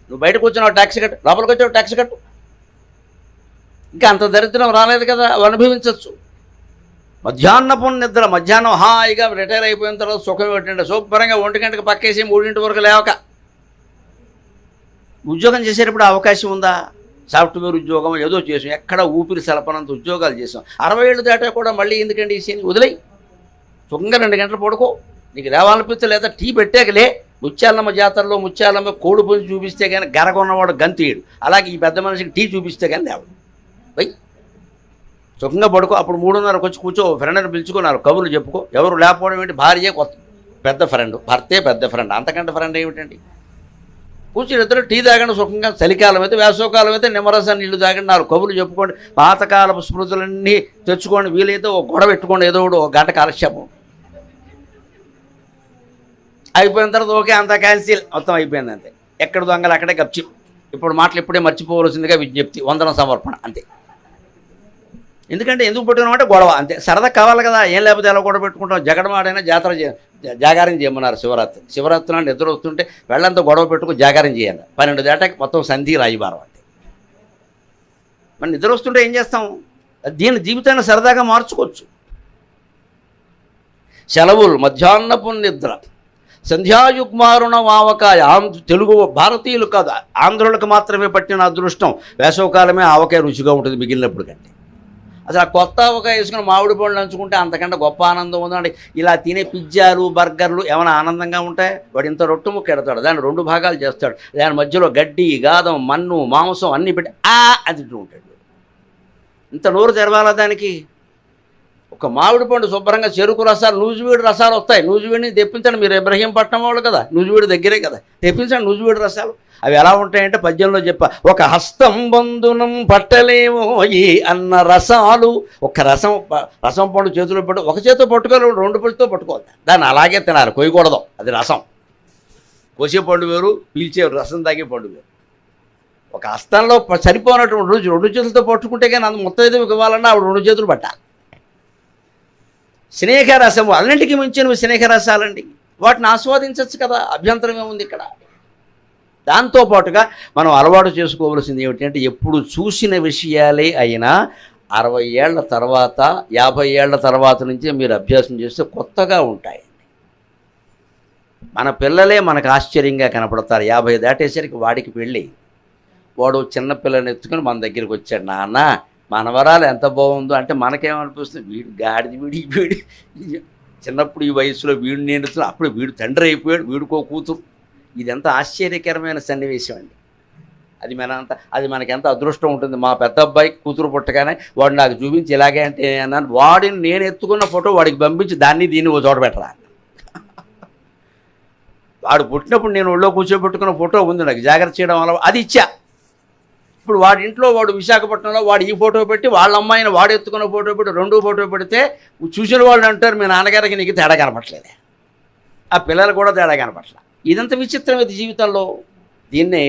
నువ్వు బయటకు వచ్చినావు ట్యాక్సీ కట్టు, లోపలికి వచ్చావు ట్యాక్సీ కట్టు. ఇంకా అంత దరిద్రం రాలేదు కదా, అవి అనుభవించవచ్చు. మధ్యాహ్నపు నిద్ర, మధ్యాహ్నం హాయిగా రిటైర్ అయిపోయిన తర్వాత సుఖం ఏంటంటే శుభ్రంగా 1 గంటకు పక్కేసి 3 వరకు లేవక ఉద్యోగం చేసేటప్పుడు అవకాశం ఉందా? సాఫ్ట్వేర్ ఉద్యోగం ఏదో చేసాం, ఎక్కడ ఊపిరి సలపనంత ఉద్యోగాలు చేసాం. 60 ఏళ్ళు దాటా కూడా మళ్ళీ ఎందుకండి ఈ సీన్ వదిలేయి, సుఖంగా 2 గంటలు పడుకో. నీకు లేవాలనిపిస్తే లేదా టీ పెట్టాకలే. ముత్యాలమ్మ జాతరలో ముత్యాలమ్మ కోడి పుంజు చూపిస్తే కానీ గరగొన్నవాడు గంతీయుడు, అలాగే ఈ పెద్ద మనిషికి టీ చూపిస్తే కానీ లేవు. పోయి సుఖంగా పడుకో. అప్పుడు 3:30కి వచ్చి కూర్చో, ఫ్రెండ్ని పిలుచుకున్నారు, కబుర్లు చెప్పుకో. ఎవరు లేకపోవడం ఏంటి? భార్య కొత్త పెద్ద ఫ్రెండ్, భర్తే పెద్ద ఫ్రెండ్, అంతకంటే ఫ్రెండ్ ఏమిటండి? కూర్చుని ఇద్దరు టీ తాగండి సుఖంగా. చలికాలం అయితే వేసవకాలం అయితే నిమ్మరసం నీళ్లు తాగండి, 4 కబుర్లు చెప్పుకోండి, పాతకాలపు స్మృతులన్నీ తెచ్చుకోండి. వీలైతే ఒక గొడవ పెట్టుకోండి, ఏదో ఒకటి 1 గంట కాలక్షేపం. అయిపోయిన తర్వాత ఓకే అంతా క్యాన్సిల్, మొత్తం అయిపోయింది అంతే. ఎక్కడ దొంగలు అక్కడే గప్చి. ఇప్పుడు మాటలు ఇప్పుడే మర్చిపోవలసిందిగా విజ్ఞప్తి, వందనం సమర్పణ అంతే. ఎందుకంటే ఎందుకు పెట్టుకున్నామంటే గొడవ అంతే, సరదా కావాలి కదా. ఏం లేకపోతే ఎలా గొడవ పెట్టుకుంటాం? జగడమాడైనా జాగారం చేయమన్నారు శివరాత్రి నాడు నిద్ర వస్తుంటే వెళ్ళంతా గొడవ పెట్టుకుని జాగారం చేయాలి. 12 దాటాకి మొత్తం సంధి రాయిబారం అంతే. మరి నిద్ర వస్తుంటే ఏం చేస్తాం? దీని జీవితాన్ని సరదాగా మార్చుకోవచ్చు. సెలవులు, మధ్యాహ్నపు నిద్ర, సంధ్యాయుగ్మారుణ ఆవకాయ. తెలుగు భారతీయులు కాదు, ఆంధ్రులకు మాత్రమే పట్టిన అదృష్టం. వేసవకాలమే ఆవకాయ రుచిగా ఉంటుంది మిగిలినప్పుడు కంటే. అసలు ఆ కొత్త ఆవకాయ వేసుకుని మామిడి పండ్లు నంచుకుంటే అంతకంటే గొప్ప ఆనందం ఉందండి. ఇలా తినే పిజ్జాలు బర్గర్లు ఏమైనా ఆనందంగా ఉంటాయి? వాడు ఇంత రొట్టు ముక్క ఎడతాడు, దాన్ని 2 భాగాలు చేస్తాడు, దాని మధ్యలో గడ్డి గాదం మన్ను మాంసం అన్నీ పెట్టి అని తింటూ ఉంటాడు. ఇంత నోరు తెరవాలా దానికి? ఒక మామిడి పండు శుభ్రంగా చెరుకు రసాలు, నూజివీడు రసాలు వస్తాయి. నూజివీడిని తెప్పించండి, మీరు ఇబ్రహీంపట్నం వాళ్ళు కదా, నూజివీడు దగ్గరే కదా, తెప్పించండి నూజివీడు రసాలు. అవి ఎలా ఉంటాయంటే పద్యంలో చెప్ప, ఒక హస్తం బంధునం పట్టలేమో ఈ అన్న రసాలు. ఒక రసం పండు చేతిలో పెట్టు, ఒక చేతితో పట్టుకోవాలి, 2 పళ్ళతో పట్టుకోవాలి. దాన్ని అలాగే తినాలి, కొయ్యకూడదు. అది రసం. కోసే పండు వేరు, పీల్చే రసం తాగే పండు వేరు. ఒక హస్తంలో సరిపోనటువంటి రోజు 2 చేతులతో పట్టుకుంటే కానీ అంత మొత్తం ఏదో ఇవ్వాలన్నా ఆవిడ 2 చేతులు పట్టాలి. స్నేహరసము, అన్నింటికి మించినవి స్నేహరసాలండి. వాటిని ఆస్వాదించవచ్చు కదా, అభ్యంతరం ఏముంది ఇక్కడ? దాంతోపాటుగా మనం అలవాటు చేసుకోవలసింది ఏమిటంటే, ఎప్పుడు చూసిన విషయాలే అయినా 60 ఏళ్ల తర్వాత 50 ఏళ్ల తర్వాత నుంచే మీరు అభ్యాసం చేస్తే కొత్తగా ఉంటాయండి. మన పిల్లలే మనకు ఆశ్చర్యంగా కనపడతారు. 50 దాటేసరికి వాడికి పెళ్ళి, వాడు చిన్న పిల్లని ఎత్తుకుని మన దగ్గరికి వచ్చాడు, నాన్న మనవరాలు ఎంత బాగుందో అంటే మనకేమనిపిస్తుంది? వీడు గాడిది, వీడి చిన్నప్పుడు ఈ వయసులో వీడు నేర్చుకుని అప్పుడు వీడు తండ్రి అయిపోయాడు, వీడికో కూతురు. ఇదెంత ఆశ్చర్యకరమైన సన్నివేశం అండి. అది మనకెంత అదృష్టం ఉంటుంది. మా పెద్ద అబ్బాయికి కూతురు పుట్టగానే వాడు నాకు చూపించి ఇలాగే అంటే అన్నాను, వాడిని నేను ఎత్తుకున్న ఫోటో వాడికి పంపించి దీన్ని ఓ చోట పెట్టరా. వాడు పుట్టినప్పుడు నేను ఒళ్ళో కూర్చోబెట్టుకున్న ఫోటో ఉంది, నాకు జాగ్రత్త చేయడం వల్ల అది ఇచ్చా. ఇప్పుడు వాడి ఇంట్లో వాడు విశాఖపట్నంలో వాడు ఈ ఫోటో పెట్టి వాళ్ళ అమ్మాయిని వాడు ఎత్తుకున్న ఫోటో పెట్టి 2 ఫోటో పెడితే చూసిన వాళ్ళు అంటారు, మీ నాన్నగారికి నీకు తేడా కనపట్లేదే, ఆ పిల్లలు కూడా తేడా కనపట్లే. ఇదంత విచిత్రం ఇది జీవితంలో. దీన్నే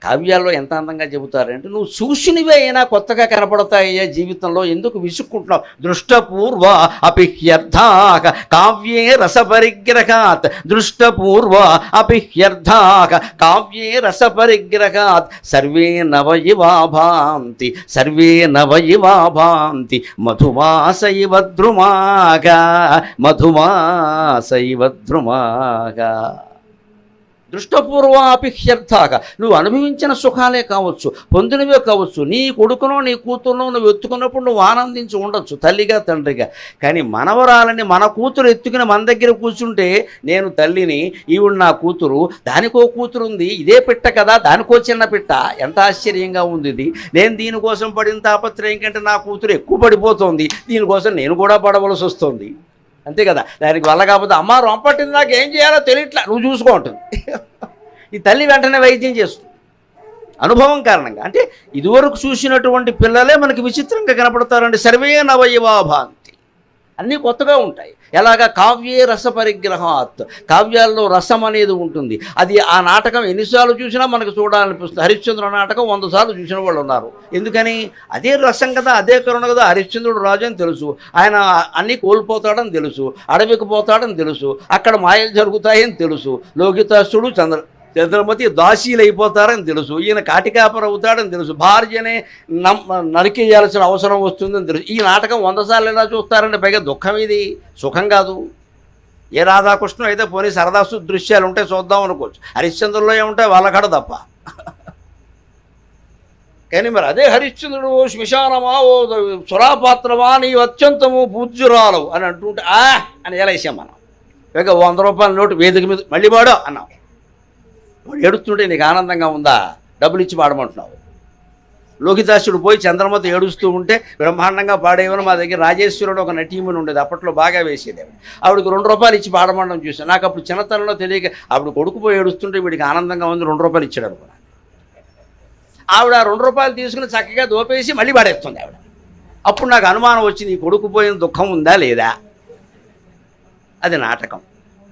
కావ్యాల్లో ఎంత అందంగా చెబుతారంటే, నువ్వు చూసినవే అయినా కొత్తగా కనపడతాయ్యా జీవితంలో, ఎందుకు విసుక్కుంటున్నావు? దృష్టపూర్వ అపిహ్యర్థాక కావ్యే రసపరిగ్రహాత్, దృష్టపూర్వ అపిహ్యర్థాక కావ్యే రసపరిగ్రహాత్, సర్వే నవయివా భాంతి, సర్వే నవయివా భాంతి, మధుమాసైవ ద్రుమాగా, మధుమాసైవ ద్రుమాగా. దృష్టపూర్వాపిహ్యర్థాక, నువ్వు అనుభవించిన సుఖాలే కావచ్చు, పొందినవే కావచ్చు. నీ కొడుకునో నీ కూతురునో నువ్వు ఎత్తుకున్నప్పుడు నువ్వు ఆనందించి ఉండొచ్చు తల్లిగా తండ్రిగా. కానీ మనవరాలని మన కూతురు ఎత్తుకుని మన దగ్గర కూర్చుంటే, నేను తల్లిని, ఈవిడ నా కూతురు, దానికో కూతురు ఉంది, ఇదే పిట్ట కదా, దానికో చిన్న పిట్ట, ఎంత ఆశ్చర్యంగా ఉంది ఇది. నేను దీనికోసం పడిన తాపత్రయం కంటే నా కూతురు ఎక్కువ పడిపోతుంది, దీనికోసం నేను కూడా పడవలసి వస్తుంది. అంతే కదా. దానికి వల్ల కాకపోతే అమ్మ రొంపట్టింది, నాకు ఏం చేయాలో తెలియట్లా, నువ్వు చూసుకో ఉంటుంది. ఈ తల్లి వెంటనే వైద్యం చేస్తుంది అనుభవం కారణంగా. అంటే ఇదివరకు చూసినటువంటి పిల్లలే మనకి విచిత్రంగా కనపడతారండి. సర్వే నవయవా భాంతి, అన్నీ కొత్తగా ఉంటాయి. ఎలాగా? కావ్యే రసపరిగ్రహాత్, కావ్యాల్లో రసం అనేది ఉంటుంది. అది ఆ నాటకం ఎన్నిసార్లు చూసినా మనకు చూడాలనిపిస్తుంది. హరిశ్చంద్ర నాటకం 100 సార్లు చూసిన వాళ్ళు ఉన్నారు. ఎందుకని? అదే రసం కదా, అదే కరుణ కదా. హరిశ్చంద్రుడు రాజు అని తెలుసు, ఆయన అన్నీ కోల్పోతాడని తెలుసు, అడవికి పోతాడని తెలుసు, అక్కడ మాయలు జరుగుతాయని తెలుసు. లోకితాసుడు చంద్రమతి దాసీలు అయిపోతారని తెలుసు, ఈయన కాటికాపర అవుతాడని తెలుసు, భార్యనే నరికేయాల్సిన అవసరం వస్తుందని తెలుసు. ఈ నాటకం 100 సార్లు ఎలా చూస్తారంటే పైగా దుఃఖం ఇది, సుఖం కాదు. ఏ రాధాకృష్ణ అయితే పోనీ సరదా దృశ్యాలు ఉంటే చూద్దాం అనుకోవచ్చు, హరిశ్చంద్రుల్లో ఏముంటాయి వాళ్ళకాడ తప్ప. కానీ మరి అదే హరిశ్చంద్రుడు శ్మశానమా ఓ సురాపాత్రమా నీ అత్యంతము పూజ్యురాలు అని అంటుంటే అని ఎలా వేసాం మనం. పైగా 100 రూపాయల నోటు వేదిక మీద మళ్ళీ వాడో అన్నాం. వాడు ఏడుస్తుంటే నీకు ఆనందంగా ఉందా? డబ్బులు ఇచ్చి పాడమంటున్నావు. లోకితాసుడు పోయి చంద్రమతి ఏడుస్తూ ఉంటే బ్రహ్మాండంగా పాడేవని మా దగ్గర రాజేశ్వరుడు ఒక నటీమని ఉండేది, అప్పట్లో బాగా వేసేది. ఆవిడకి 2 రూపాయలు ఇచ్చి పాడమండం చూసాను. నాకు అప్పుడు చిన్నతనంలో తెలియక ఆవిడ కొడుకు పోయి ఏడుస్తుంటే వీడికి ఆనందంగా ఉంది, 2 రూపాయలు ఇచ్చాడు అనుకున్నాను. ఆవిడ 2 రూపాయలు తీసుకుని చక్కగా దోపేసి మళ్ళీ పాడేస్తుంది ఆవిడ. అప్పుడు నాకు అనుమానం వచ్చింది, ఈ కొడుకు పోయిన దుఃఖం ఉందా లేదా. అది నాటకం.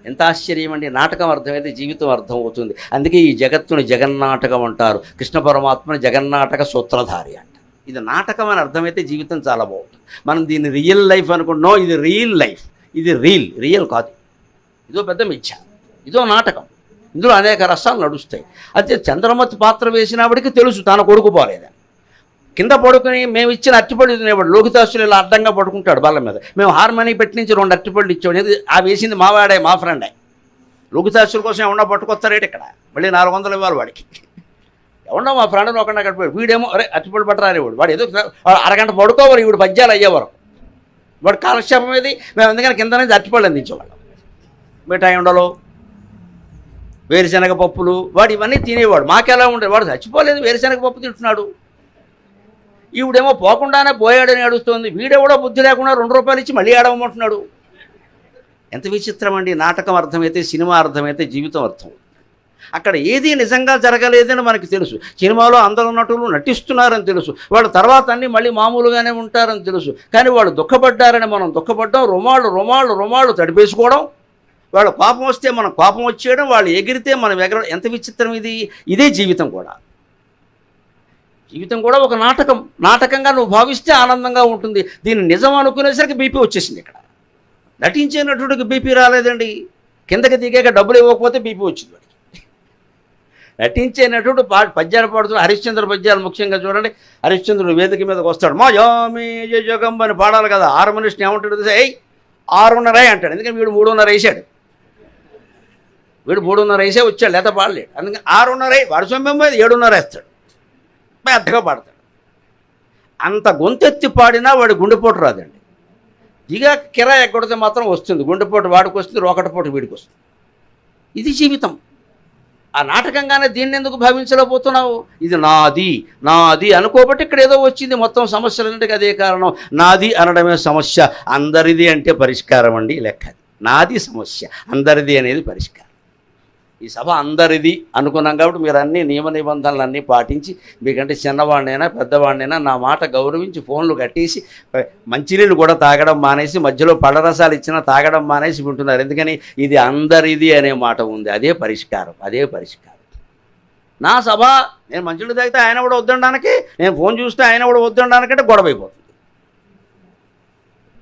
ఎంత ఆశ్చర్యం అండి. నాటకం అర్థమైతే జీవితం అర్థం అవుతుంది. అందుకే ఈ జగత్తుని జగన్నాటకం అంటారు, కృష్ణ పరమాత్మని జగన్నాటక సూత్రధారి అంటారు. ఇది నాటకం అని అర్థమైతే జీవితం చాలా బాగుంటుంది. మనం దీన్ని రియల్ లైఫ్ అనుకుంటున్నాం, ఇది రియల్ లైఫ్, ఇది రియల్ కాదు. ఇదో పెద్ద మిథ్య, ఇదో నాటకం. ఇందులో అనేక రసాలు నడుస్తాయి. అయితే చంద్రమతి పాత్ర వేసినప్పటికీ తెలుసు తన కొడుకు పోలేదని. కింద పడుకుని మేము ఇచ్చిన అట్టిపళ్ళు తినేవాడు. లోకితాసులు ఇలా అడ్డంగా పడుకుంటాడు బల్ల మీద. మేము హార్మనీ పెట్టి నుంచి 2 అట్టిపళ్ళు ఇచ్చాడు. ఆ వేసింది మావాడే, మా ఫ్రెండే. లోకితాసుల కోసం ఏమన్నా పట్టుకొస్తారేట ఇక్కడ, మళ్ళీ 400 ఇవ్వాలి వాడికి. ఎవడో మా ఫ్రెండ్ని ఒకటి అక్కడ పోయాడు, వీడేమో అరే అట్టిపళ్ళు పట్టరానివాడు. వాడు ఏదో అరగంట పడుకోవాలి, వీడు పద్యాలు అయ్యేవారు. వాడు కాలక్షేపం ఏది, మేము అందుకని కింద నుంచి అట్టిపళ్ళు అందించేవాళ్ళం. మిఠాయి ఉండలో, వేరుశనగ పప్పులు, వాడు ఇవన్నీ తినేవాడు. మాకెలా ఉండేది, వాడు చచ్చిపోలేదు, వేరుశనగ పప్పు తింటున్నాడు. ఈవిడేమో పోకుండానే పోయాడని అడుగుతోంది. వీడెవడో బుద్ధి లేకుండా 2 రూపాయలు ఇచ్చి మళ్ళీ ఆడవమంటున్నాడు. ఎంత విచిత్రం అండి. నాటకం అర్థమైతే, సినిమా అర్థమైతే జీవితం అర్థం. అక్కడ ఏది నిజంగా జరగలేదని మనకి తెలుసు. సినిమాలో అందరూ నటులు నటిస్తున్నారని తెలుసు. వాళ్ళు తర్వాత అన్నీ మళ్ళీ మామూలుగానే ఉంటారని తెలుసు. కానీ వాళ్ళు దుఃఖపడ్డారని మనం దుఃఖపడ్డాం. రుమాళ్ళు తడిపేసుకోవడం. వాళ్ళ కోపం వస్తే మనం కోపం వచ్చేయడం, వాళ్ళు ఎగిరితే మనం ఎగరడం. ఎంత విచిత్రం ఇది. ఇదే జీవితం కూడా. జీవితం కూడా ఒక నాటకం. నాటకంగా నువ్వు భావిస్తే ఆనందంగా ఉంటుంది. దీన్ని నిజం అనుకునేసరికి బీపీ వచ్చేసింది. ఇక్కడ నటించే నటుడికి బీపీ రాలేదండి. కిందకి దిగాక డబ్బులు ఇవ్వకపోతే బీపీ వచ్చింది వాడికి. నటించే నటుడు పద్యాలు పాడుతున్న హరిశ్చంద్ర పద్యాలు ముఖ్యంగా చూడండి. హరిశ్చంద్రుడు వేదిక మీదకి వస్తాడు, మా యామి జగం అని పాడాలి కదా. 6 మనిషిని ఏమంటాడు, 6:30 అంటాడు. ఎందుకంటే వీడు 3:30 వేసాడు. వీడు 3:30 వేసే వచ్చాడు, లేత పాడలేడు. అందుకని 6:30 వాడు సొమ్మె 7:30 వేస్తాడు, పెద్దగా పాడతాడు. అంత గొంతెత్తి పాడినా వాడి గుండెపోటు రాదండి. దిగా కిరాయి ఎక్కడితే మాత్రం వస్తుంది. గుండెపోటు వాడికి వస్తుంది, రోకటపోటు వీడికి వస్తుంది. ఇది జీవితం. ఆ నాటకంగానే దీన్ని ఎందుకు భావించలేకపోతున్నావు? ఇది నాది అనుకోబట్టి ఇక్కడ ఏదో వచ్చింది. మొత్తం సమస్యలన్నింటికి అదే కారణం. నాది అనడమే సమస్య, అందరిది అంటే పరిష్కారం అండి లెక్క. నాది సమస్య, అందరిది అనేది పరిష్కారం. ఈ సభ అందరిది అనుకున్నాం కాబట్టి మీరు అన్ని నియమ నిబంధనలు అన్నీ పాటించి, మీకంటే చిన్నవాడినైనా పెద్దవాడినైనా నా మాట గౌరవించి ఫోన్లు కట్టేసి మంచినీళ్ళు కూడా తాగడం మానేసి, మధ్యలో పళ్ళరసాలు ఇచ్చినా తాగడం మానేసి వింటున్నారు. ఎందుకని ఇది అందరిది అనే మాట ఉంది. అదే పరిష్కారం. నా సభ, నేను మంచినీళ్ళు తాగితే ఆయన కూడా వద్దనడానికి, నేను ఫోన్ చూస్తే ఆయన కూడా వద్దనడానికంటే గొడవ అయిపోతుంది.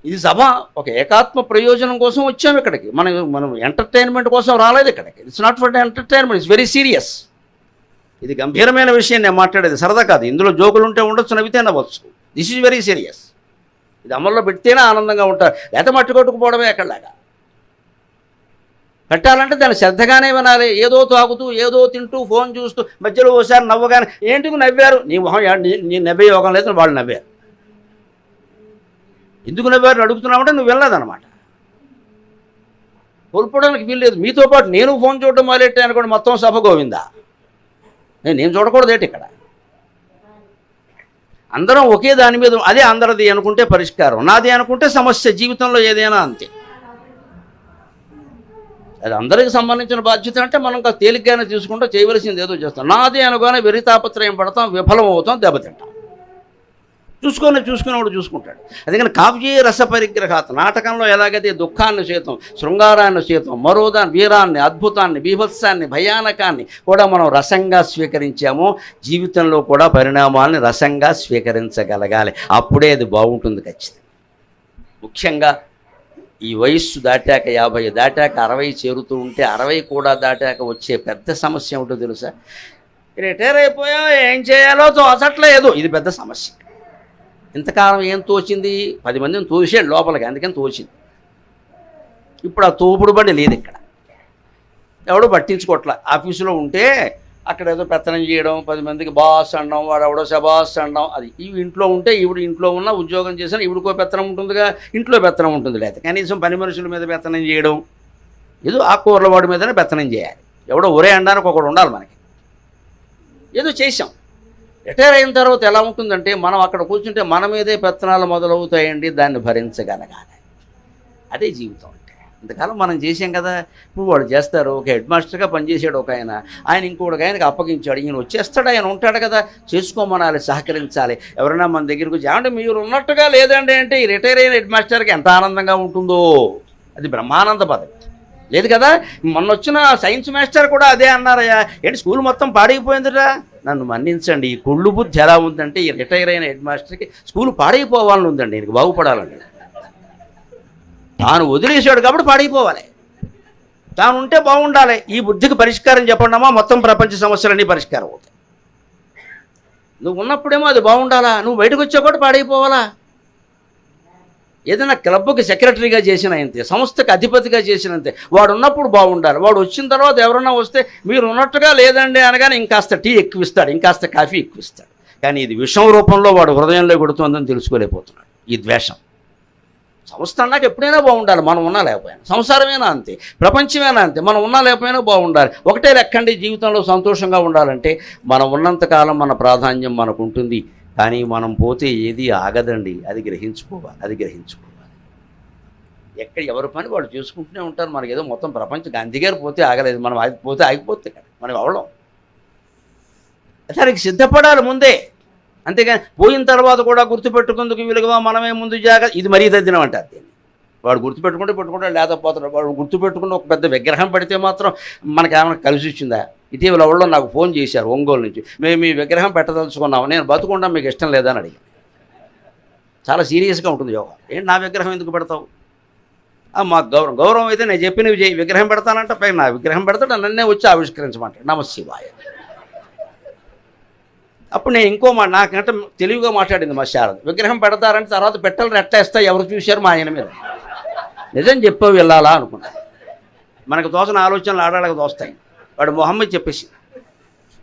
ఇది సభ ఒక ఏకాత్మ ప్రయోజనం కోసం వచ్చాము ఇక్కడికి. మనం ఎంటర్టైన్మెంట్ కోసం రాలేదు ఇక్కడికి. It's not for entertainment, it's very serious. ఇది గంభీరమైన విషయం నేను మాట్లాడేది, సరదా కాదు. ఇందులో జోకులు ఉంటే ఉండొచ్చు, నవ్వితే నవ్వచ్చు. This is very serious. ఇది అమల్లో పెడితేనే ఆనందంగా ఉంటారు, లేకపోతే మట్టి కొట్టుకుపోవడమే ఎక్కడలాగా. పెట్టాలంటే దాన్ని శ్రద్ధగానే వినాలి. ఏదో తాగుతూ ఏదో తింటూ ఫోన్ చూస్తూ మధ్యలో ఓసారి నవ్వగానే ఏంటికి నవ్వారు, నీ మొహం నీ నవ్వే యోగం లేదు, వాళ్ళు నవ్వారు. ఎందుకు నవ్వారు అడుగుతున్నామంటే నువ్వు వెళ్ళలేదన్నమాట. కోల్పోవడానికి వీల్లేదు. మీతో పాటు నేను ఫోన్ చూడడం మొదలెట్టే అనుకోండి, మొత్తం సభ గోవిందా. నేను చూడకూడదు ఏంటి ఇక్కడ. అందరం ఒకే దాని మీద, అదే అందరిది అనుకుంటే పరిష్కారం, నాది అనుకుంటే సమస్య. జీవితంలో ఏదైనా అంతే. అది అందరికి సంబంధించిన బాధ్యత అంటే మనం ఇంకా తేలిగ్గానే తీసుకుంటూ చేయవలసింది ఏదో చేస్తాం. నాది అనుకోని వెరి తాపత్రయం పడతాం, విఫలం అవుతాం, దెబ్బతింటాం. చూసుకునేవాడు చూసుకుంటాడు. అందుకని కావ్యే రస పరిగ్రహాత్. నాటకంలో ఎలాగైతే దుఃఖాన్ని సైతం, శృంగారాన్ని సైతం, మరోదాన్ని, వీరాన్ని, అద్భుతాన్ని, బీభత్సాన్ని, భయానకాన్ని కూడా మనం రసంగా స్వీకరించామో, జీవితంలో కూడా పరిణామాలని రసంగా స్వీకరించగలగాలి. అప్పుడే అది బాగుంటుంది ఖచ్చితంగా. ముఖ్యంగా ఈ వయస్సు దాటాక 50 దాటాక 60 చేరుతూ ఉంటే 60 కూడా దాటాక వచ్చే పెద్ద సమస్య ఏమిటో తెలుసా? రిటైర్ అయిపోయాం, ఏం చేయాలో తోచట్లేదు. ఇది పెద్ద సమస్య. ఇంతకాలం ఏం తోచింది? 10 మందిని తోసాడు లోపలికి, అందుకని తోచింది. ఇప్పుడు ఆ తోపుడు బండి లేదు ఇక్కడ, ఎవడో పట్టించుకోవట్ల. ఆఫీసులో ఉంటే అక్కడ ఏదో పెత్తనం చేయడం, 10 మందికి బాస్ అనడం, వాడు ఎవడో శబాస్ అనడం. అది ఇవి ఇంట్లో ఉంటే ఈవిడ ఇంట్లో ఉన్న ఉద్యోగం చేసిన ఈవిడికో పెత్తనం ఉంటుందిగా, ఇంట్లో పెత్తనం ఉంటుంది. లేదా కనీసం పని మనుషుల మీద పెత్తనం చేయడం, ఏదో ఆ కూరల వాడి మీదనే పెత్తనం చేయాలి. ఎవడో ఒరే అనడానికి ఒకడు ఉండాలి మనకి. ఏదో చేసాం. రిటైర్ అయిన తర్వాత ఎలా ఉంటుందంటే, మనం అక్కడ కూర్చుంటే మన మీదే పెత్తనాలు మొదలవుతాయండి, దాన్ని భరించగలగాలి. అదే జీవితం అంటే. ఇంతకాలం మనం చేసాం కదా. ఇప్పుడు వాడు చేస్తారు. ఒక హెడ్ మాస్టర్గా పనిచేసాడు ఒక ఆయన ఇంకొకటి ఆయనకి అప్పగించాడు. ఈయన వచ్చేస్తాడు, ఆయన ఉంటాడు కదా, చేసుకోమనాలి, సహకరించాలి. ఎవరైనా మన దగ్గరికి వచ్చి ఏమంటే మీరు ఉన్నట్టుగా లేదండి అంటే, ఈ రిటైర్ అయిన హెడ్ మాస్టర్కి ఎంత ఆనందంగా ఉంటుందో. అది బ్రహ్మానంద పదవి. లేదు కదా. మొన్న వచ్చిన సైన్స్ మాస్టర్ కూడా అదే అన్నారయ్యా, ఏంటి స్కూల్ మొత్తం పాడైపోయిందిరా. నన్ను మన్నించండి, ఈ కుళ్ళు బుద్ధి ఎలా ఉందంటే, ఈ రిటైర్ అయిన హెడ్ మాస్టర్కి స్కూల్ పాడైపోవాలని ఉందండి, ఈయనకి బాగుపడాలండి. తాను వదిలేసాడు కాబట్టి పాడైపోవాలి, తాను ఉంటే బాగుండాలి. ఈ బుద్ధికి పరిష్కారం చెప్పండమా, మొత్తం ప్రపంచ సమస్యలన్నీ పరిష్కారం అవుతాయి. నువ్వు ఉన్నప్పుడేమో అది బాగుండాలా, నువ్వు బయటకు వచ్చా కూడా పాడైపోవాలా. ఏదైనా క్లబ్కి సెక్రటరీగా చేసిన అంతే, సంస్థకి అధిపతిగా చేసినంతే. వాడు ఉన్నప్పుడు బాగుండాలి. వాడు వచ్చిన తర్వాత ఎవరన్నా వస్తే మీరు ఉన్నట్టుగా లేదండి అనగానే ఇంకాస్త టీ ఎక్కువిస్తాడు, ఇంకాస్త కాఫీ ఎక్కువిస్తాడు. కానీ ఇది విషం రూపంలో వాడు హృదయంలో కొడుతుందని తెలుసుకోలేకపోతున్నాడు. ఈ ద్వేషం. సంస్థ అన్నాక ఎప్పుడైనా బాగుండాలి, మనం ఉన్నా లేకపోయినా. సంసారమేనా అంతే, ప్రపంచమేనా అంతే, మనం ఉన్నా లేకపోయినా బాగుండాలి. ఒకటే లెక్కండి, జీవితంలో సంతోషంగా ఉండాలంటే మనం ఉన్నంతకాలం మన ప్రాధాన్యం మనకు ఉంటుంది. కానీ మనం పోతే ఏది ఆగదండి, అది గ్రహించుకోవాలి. ఎక్కడ ఎవరి పని వాళ్ళు చేసుకుంటూనే ఉంటారు. మనకి ఏదో మొత్తం ప్రపంచం గాంధీ గారు పోతే ఆగలేదు, మనం పోతే ఆగిపోతే కదా మనం అవడం. దానికి సిద్ధపడాలి ముందే. అంతేగాని పోయిన తర్వాత కూడా గుర్తుపెట్టుకుందుకు వీలుగా మనమే ముందు జాగ్రత్త. ఇది మరీ తద్దినం అంటారు దీన్ని. వాడు పెట్టుకుంటాడు, లేకపోతాడు. వాడు గుర్తుపెట్టుకుంటే ఒక పెద్ద విగ్రహం పెడితే మాత్రం మనకేమైనా కలిసి వచ్చిందా? ఇటీవల ఎవరో నాకు ఫోన్ చేశారు ఒంగోలు నుంచి, మేము ఈ విగ్రహం పెట్టదలుచుకున్నాము, నేను బతుకుంటాం, మీకు ఇష్టం లేదా అని అడిగాను. చాలా సీరియస్గా ఉంటుంది యోగా. ఏంటి నా విగ్రహం ఎందుకు పెడతావు? మాకు గౌరవం అయితే నేను చెప్పినవి చేయి. విగ్రహం పెడతానంటే పైన నా విగ్రహం పెడతాడు, నన్నే వచ్చి ఆవిష్కరించమంటాడు. నమశివాయ. అప్పుడు నేను ఇంకో నాకంటే తెలివిగా మాట్లాడింది మా శారద. విగ్రహం పెడతారంటే తర్వాత పెట్టాలని ఎట్టేస్తా, ఎవరు చూశారు మా ఆయన మీద. నిజం చెప్పావు వెళ్ళాలా అనుకున్నా. మనకు తోచిన ఆలోచనలు ఆడాళ్ళకి దోస్తాయి. వాడు మొహమ్మద్ చెప్పేసి,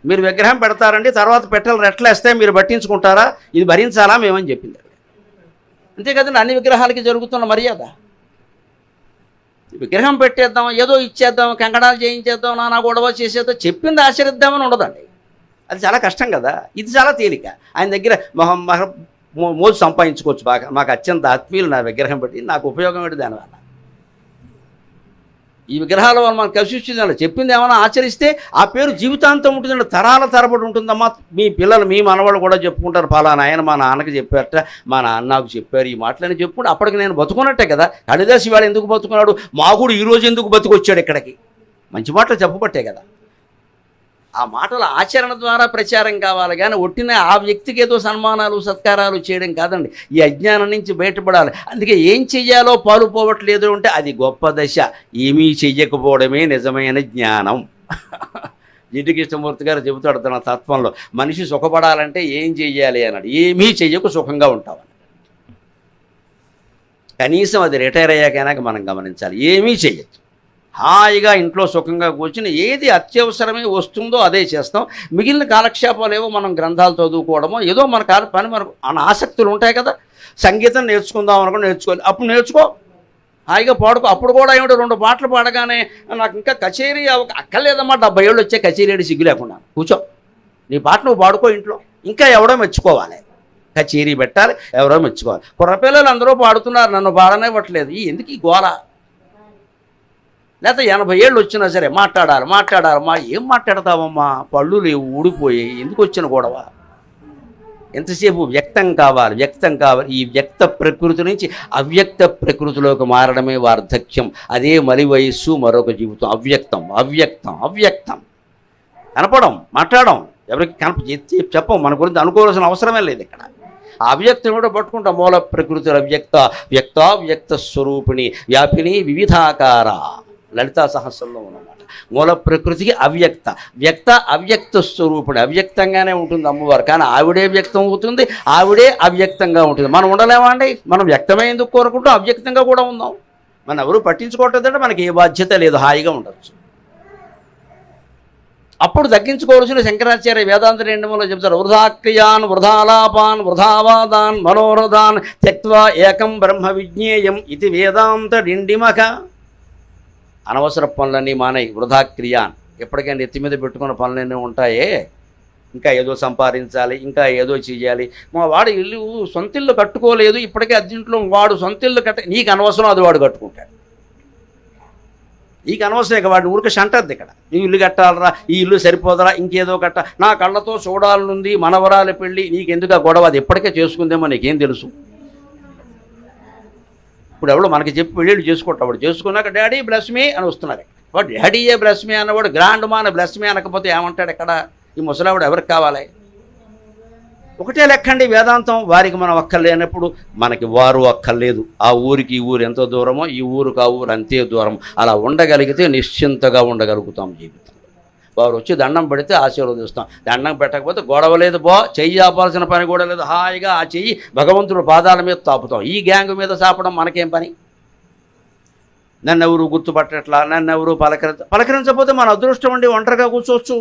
మీరు విగ్రహం పెడతారండి, తర్వాత పెట్టాలి రెట్లేస్తాయి, మీరు పట్టించుకుంటారా, ఇది భరించాలా మేమని చెప్పింది. అంతే కదండి అన్ని విగ్రహాలకి జరుగుతున్న మర్యాద. విగ్రహం పెట్టేద్దాం, ఏదో ఇచ్చేద్దాం, కంకణాలు చేయించేద్దాం, నానా గొడవ చేసేద్దాం, చెప్పింది ఆచరిద్దామని ఉండదండి. అది చాలా కష్టం కదా. ఇది చాలా తేలిక. ఆయన దగ్గర మోజు సంపాదించుకోవచ్చు బాగా. మాకు అత్యంత ఆత్మీయులు నా విగ్రహం పెట్టి, నాకు ఉపయోగం ఏంటి దానివల్ల? ఈ విగ్రహాల వల్ల మనకు కలిసి వచ్చిందండి. చెప్పింది ఏమైనా ఆచరిస్తే ఆ పేరు జీవితాంతం ఉంటుందండి, తరాల తరబడి ఉంటుందమ్మా. మీ పిల్లలు, మీ మనవాళ్ళు కూడా చెప్పుకుంటారు, పలానా ఆయన మా నాన్నకి చెప్పారట, మా నాన్న నాకు చెప్పారు, ఈ మాటలని చెప్పుకుంటే అప్పటికి నేను బతుకున్నట్టే కదా. కాళిదాసు ఇవాళ ఎందుకు బతుకున్నాడు, మాగుడు ఈరోజు ఎందుకు బతుకొచ్చాడు ఇక్కడికి? మంచి మాటలు చెప్పబట్టే కదా. ఆ మాటల ఆచరణ ద్వారా ప్రచారం కావాలి, కానీ ఒట్టిన ఆ వ్యక్తికి ఏదో సన్మానాలు సత్కారాలు చేయడం కాదండి. ఈ అజ్ఞానం నుంచి బయటపడాలి. అందుకే ఏం చెయ్యాలో పాలుపోవట్లేదు అంటే అది గొప్ప దశ. ఏమీ చెయ్యకపోవడమే నిజమైన జ్ఞానం. జిడ్డు కృష్ణమూర్తి గారు చెబుతాడు తన తత్వంలో, మనిషి సుఖపడాలంటే ఏం చెయ్యాలి అన్నాడు. ఏమీ చెయ్యకు సుఖంగా ఉంటామని. కనీసం అది రిటైర్ అయ్యాకైనా మనం గమనించాలి. ఏమీ చెయ్యొచ్చు, హాయిగా ఇంట్లో సుఖంగా కూర్చుని ఏది అత్యవసరమే వస్తుందో అదే చేస్తాం. మిగిలిన కాలక్షేపాలు ఏవో మనం గ్రంథాలు చదువుకోవడమో, ఏదో మన పని మనకు ఆసక్తులు ఉంటాయి కదా. సంగీతం నేర్చుకుందాం అనుకుని నేర్చుకోవాలి, అప్పుడు నేర్చుకో, హాయిగా పాడుకో. అప్పుడు కూడా ఏమిటో 2 పాటలు పాడగానే నాకు ఇంకా కచేరీ అక్కర్లేదమ్మా, 70 ఏళ్ళు వచ్చే కచేరీ సిగ్గు లేకుండా కూర్చో, నీ పాట నువ్వు పాడుకో ఇంట్లో. ఇంకా ఎవడో మెచ్చుకోవాలి, కచేరీ పెట్టాలి, ఎవరో మెచ్చుకోవాలి. కుర్రపిల్లలు అందరూ పాడుతున్నారు, నన్ను పాడనివ్వట్లేదు. ఎందుకు ఈ గోల? లేకపోతే 80 ఏళ్ళు వచ్చినా సరే మాట్లాడాలి. ఏం మాట్లాడతావమ్మా, పళ్ళు లేవు, ఊడిపోయి, ఎందుకు వచ్చిన గొడవ? ఎంతసేపు వ్యక్తం కావాలి. ఈ వ్యక్త ప్రకృతి నుంచి అవ్యక్త ప్రకృతిలోకి మారడమే వార్ధక్యం. అదే మలి వయస్సు, మరొక జీవితం. అవ్యక్తం కనపడం, మాట్లాడడం, ఎవరికి చెప్పం. మన గురించి అనుకోవాల్సిన అవసరమే లేదు ఇక్కడ. అవ్యక్తం కూడా పట్టుకుంటాం. మూల ప్రకృతి అవ్యక్త వ్యక్తావ్యక్త స్వరూపిణి వ్యాపిని వివిధాకార లలితా సహస్రంలో ఉన్నమాట. మూల ప్రకృతికి అవ్యక్త, వ్యక్త అవ్యక్త స్వరూపిణి. అవ్యక్తంగానే ఉంటుంది అమ్మవారు, కానీ ఆవిడే వ్యక్తం అవుతుంది, ఆవిడే అవ్యక్తంగా ఉంటుంది. మనం ఉండలేమా అండి? మనం వ్యక్తమే ఎందుకు కోరుకుంటాం, అవ్యక్తంగా కూడా ఉందాం. మనం ఎవరు పట్టించుకోవట్లేదంటే మనకి ఏ బాధ్యత లేదు, హాయిగా ఉండొచ్చు. అప్పుడు తగ్గించుకోవాల్సిన శంకరాచార్య వేదాంత రెండములో చెప్తారు, వృధాక్రియాన్ వృధాలాపాన్ వృధావాదాన్ మనోరథాన్ త్యక్త్వా ఏకం బ్రహ్మ విజ్ఞేయం ఇది వేదాంత డిండిమక. అనవసర పనులన్నీ మానేయి, వృధాక్రియాన్. ఎప్పటికైనా నెత్తి మీద పెట్టుకున్న పనులన్నీ ఉంటాయే, ఇంకా ఏదో సంపాదించాలి, ఇంకా ఏదో చెయ్యాలి. మా వాడు ఇల్లు సొంత ఇల్లు కట్టుకోలేదు, ఇప్పటికే అర్జెంట్లో వాడు సొంత ఇల్లు నీకు అనవసరం, అది వాడు కట్టుకుంటాడు. నీకు అనవసరం, ఇక వాడిని ఊరికి అంటద్ది. ఇక్కడ నీ ఇల్లు కట్టాలరా, ఈ ఇల్లు సరిపోదరా, ఇంకేదో కట్ట, నా కళ్ళతో చూడాలనుంది మనవరాలి పెళ్ళి, నీకెందుకు ఆ గొడవ, అది ఎప్పటికే చేసుకుందేమో నీకేం తెలుసు. ఇప్పుడు ఎవడో మనకి చెప్పి పెళ్ళిళ్ళు చేసుకుంటాం, వాడు చేసుకున్నాక డాడీ బ్లెస్ మీ అని వస్తున్నారు. వాడు డాడీయే బ్లెస్ మీ అన్నవాడు గ్రాండ్ మా అని బ్లెస్ మీ అనకపోతే ఏమంటాడు? ఎక్కడ ఈ ముసలావిడ ఎవరికి కావాలి? ఒకటే లెక్కండి వేదాంతం. వారికి మనం అక్కర్లేనప్పుడు మనకి వారు అక్కర్లేదు. ఆ ఊరికి ఈ ఊరు ఎంత దూరమో ఈ ఊరికి ఆ ఊరు అంతే దూరం. అలా ఉండగలిగితే నిశ్చింతగా ఉండగలుగుతాం జీవితం. వారు వచ్చి దండం పెడితే ఆశీర్వదిస్తాం, దండం పెట్టకపోతే గొడవ లేదు, చెయ్యి ఆపాల్సిన పని కూడా లేదు, హాయిగా ఆ చెయ్యి భగవంతుడు పాదాల మీద తాపుతాం. ఈ గ్యాంగ్ మీద చాపడం మనకేం పని? నన్ను ఎవరు గుర్తుపట్టట్లా, నన్ను ఎవరు పలకరించకపోతే మన అదృష్టం అండి, ఒంటరిగా కూర్చోవచ్చు.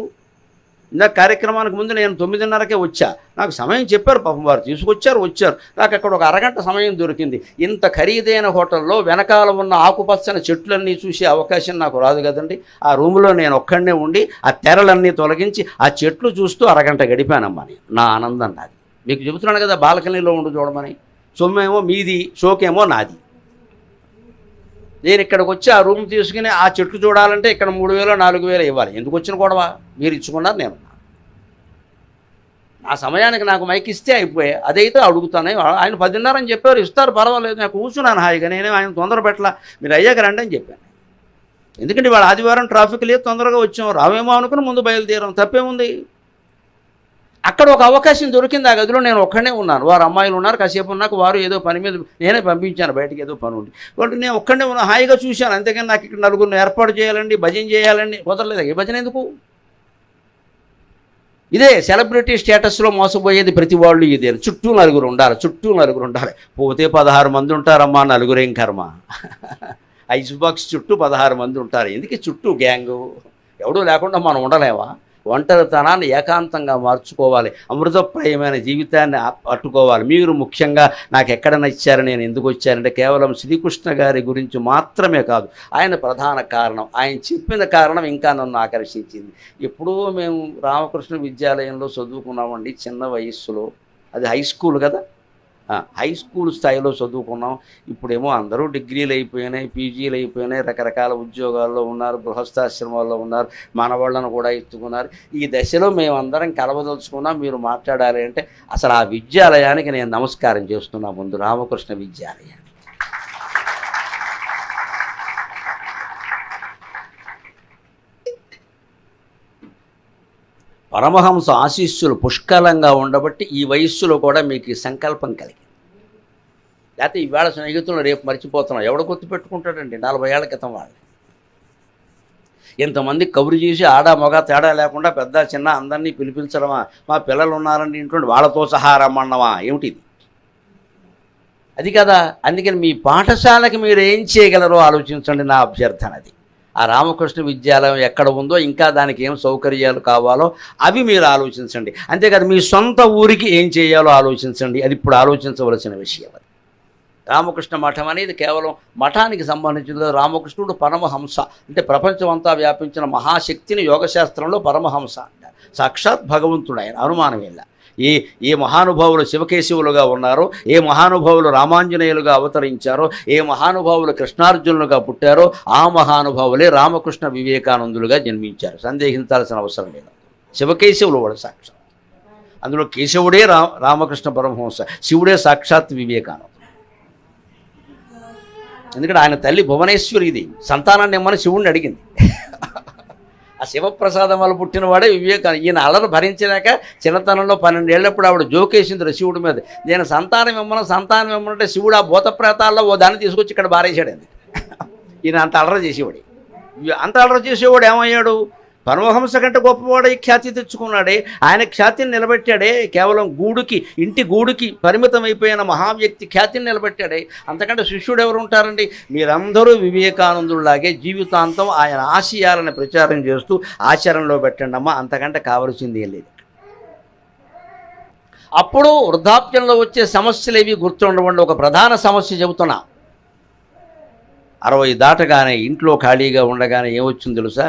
ఇందాక కార్యక్రమానికి ముందు నేను 9:30కే వచ్చా. నాకు సమయం చెప్పారు, పాపం వారు తీసుకొచ్చారు, వచ్చారు. నాకు అక్కడ ఒక అరగంట సమయం దొరికింది. ఇంత ఖరీదైన హోటల్లో వెనకాల ఉన్న ఆకుపచ్చని చెట్లన్నీ చూసే అవకాశం నాకు రాదు కదండి. ఆ రూములో నేను ఒక్కడనే ఉండి ఆ తెరలన్నీ తొలగించి ఆ చెట్లు చూస్తూ అరగంట గడిపానమ్మా. నా ఆనందం నాది. మీకు చెబుతున్నాను కదా, బాల్కనీలో ఉండి చూడమని. సొమ్మేమో మీది, షోకేమో నాది. నేను ఇక్కడికి వచ్చి ఆ రూమ్ తీసుకుని ఆ చెట్లు చూడాలంటే ఇక్కడ 3,000 4,000 ఇవ్వాలి. ఎందుకు వచ్చిన గొడవ? మీరు ఇచ్చుకున్నారు, నేను నా సమయానికి నాకు మైక్ ఇస్తే అయిపోయాయి. అదైతే అడుగుతానే. ఆయన 10:30 అని చెప్పారు, ఇస్తారు పర్వాలేదు. నేను కూర్చున్నాను హాయిగా, నేనే ఆయన తొందర పెట్టలా. మీరు అయ్యాక రండి అని చెప్పాను. ఎందుకంటే ఇవాళ ఆదివారం ట్రాఫిక్ లేదు, తొందరగా వచ్చాం, రావేమో అనుకుని ముందు బయలుదేరాం, తప్పేముంది. అక్కడ ఒక అవకాశం దొరికింది. ఆ గదిలో నేను ఒక్కడనే ఉన్నాను, వారు అమ్మాయిలు ఉన్నారు. కాసేపు ఉన్నాక వారు ఏదో పని మీద, నేనే పంపించాను బయటికి, ఏదో పని ఉండి. వాళ్ళు నేను ఒక్కడనే ఉన్నా, హాయిగా చూశాను. అంతేకాని నాకు ఇక్కడ నలుగురిని ఏర్పాటు చేయాలండి, భజన చేయాలండి, కుదరలేదు. ఏ భజన ఎందుకు? ఇదే సెలబ్రిటీ స్టేటస్లో మోసపోయేది ప్రతి వాళ్ళు ఇదే. చుట్టూ నలుగురు ఉండాలి. పోతే 16 మంది ఉంటారమ్మా, నలుగురేం కర్మ. ఐస్ బాక్స్ చుట్టూ 16 మంది ఉంటారు. ఎందుకు చుట్టూ గ్యాంగు? ఎవడూ లేకుండా మనం ఉండలేమా? ఒంటరితనాన్ని ఏకాంతంగా మార్చుకోవాలి, అమృతప్రాయమైన జీవితాన్ని పట్టుకోవాలి. మీరు ముఖ్యంగా నాకు ఎక్కడ నచ్చారు, నేను ఎందుకు వచ్చానంటే కేవలం శ్రీకృష్ణ గారి గురించి మాత్రమే కాదు, ఆయన ప్రధాన కారణం. ఆయన చెప్పిన కారణం ఇంకా నన్ను ఆకర్షించింది. ఎప్పుడూ మేము రామకృష్ణ విద్యాలయంలో చదువుకున్నామండి, చిన్న వయస్సులో. అది హై స్కూల్ కదా, హై స్కూల్ స్థాయిలో చదువుకున్నాం. ఇప్పుడేమో అందరూ డిగ్రీలు అయిపోయినాయి, పీజీలు అయిపోయినాయి, రకరకాల ఉద్యోగాల్లో ఉన్నారు, గృహస్థాశ్రమాల్లో ఉన్నారు, మనవాళ్ళను కూడా ఎత్తుకున్నారు. ఈ దశలో మేమందరం కలవదలుచుకున్నాం. మీరు మాట్లాడాలి అంటే అసలు ఆ విద్యాలయానికి నేను నమస్కారం చేస్తున్నా ముందు, రామకృష్ణ విద్యాలయానికి. పరమహంస ఆశీస్సులు పుష్కలంగా ఉండబట్టి ఈ వయస్సులో కూడా మీకు సంకల్పం కలిగింది. లేకపోతే ఈవేళ స్నేహితులను రేపు మర్చిపోతున్నాం. ఎవడ గుర్తుపెట్టుకుంటాడండి 40 ఏళ్ల క్రితం వాళ్ళు? ఇంతమంది కబురు చేసి ఆడ మగ తేడా లేకుండా పెద్ద చిన్న అందరినీ పిలిపించడమా? మా పిల్లలు ఉన్నారండి ఇంట్లో, వాళ్ళతో సహా రమ్మన్నమా? ఏమిటిది? అది కదా. అందుకని మీ పాఠశాలకి మీరు ఏం చేయగలరో ఆలోచించండి, నా అభ్యర్థన అది. ఆ రామకృష్ణ విద్యాలయం ఎక్కడ ఉందో, ఇంకా దానికి ఏం సౌకర్యాలు కావాలో అవి మీరు ఆలోచించండి. అంతేకాదు మీ సొంత ఊరికి ఏం చేయాలో ఆలోచించండి. అది ఇప్పుడు ఆలోచించవలసిన విషయం. అది రామకృష్ణ మఠం అనేది కేవలం మఠానికి సంబంధించింది. రామకృష్ణుడు పరమహంస అంటే ప్రపంచం అంతా వ్యాపించిన మహాశక్తిని యోగశాస్త్రంలో పరమహంస అంటారు. సాక్షాత్ భగవంతుడు ఆయన, అనుమానం ಇಲ್ಲ. ఏ మహానుభావులు శివకేశవులుగా ఉన్నారో, ఏ మహానుభావులు రామాంజనేయులుగా అవతరించారో, ఏ మహానుభావులు కృష్ణార్జునులుగా పుట్టారో ఆ మహానుభావులే రామకృష్ణ వివేకానందులుగా జన్మించారు. సందేహించాల్సిన అవసరం లేదు. శివకేశవులు వాడు సాక్షాత్. అందులో కేశవుడే రామకృష్ణ పరమహంస, శివుడే సాక్షాత్ వివేకానందుడు. ఎందుకంటే ఆయన తల్లి భువనేశ్వరి, ఇది సంతానాన్ని ఇమ్మని శివుడిని అడిగింది. ఆ శివప్రసాదం వల్ల పుట్టినవాడే వివేకానంద. ఈయన అల్లరి భరించలేక చిన్నతనంలో 12 ఏళ్ళప్పుడు ఆవిడ జోకేసింది శివుడి మీద, నేను సంతానం ఇమ్మనంటే శివుడు ఆ భూత ప్రేతాల్లో ఓ దాన్ని తీసుకొచ్చి ఇక్కడ బారేశాడండి. ఈయన అంత అల్లరి చేసేవాడు. అంత అల్లరి చేసేవాడు ఏమయ్యాడు? పరమహంస కంటే గొప్పవాడై ఖ్యాతి తెచ్చుకున్నాడే. ఆయన ఖ్యాతిని నిలబెట్టాడే. కేవలం ఇంటి గూడుకి పరిమితం అయిపోయిన మహావ్యక్తి ఖ్యాతిని నిలబెట్టాడే. అంతకంటే శిష్యుడు ఎవరు ఉంటారండి? మీరందరూ వివేకానందులాగే జీవితాంతం ఆయన ఆశయాలను ప్రచారం చేస్తూ ఆచరణలో పెట్టండి అమ్మా, అంతకంటే కావలసింది ఏం లేదు. అప్పుడు వృద్ధాప్యంలో వచ్చే సమస్యలు ఏవి గుర్తుండవండి. ఒక ప్రధాన సమస్య చెబుతున్నా. 60 దాటగానే ఇంట్లో ఖాళీగా ఉండగానే ఏమొచ్చింది తెలుసా?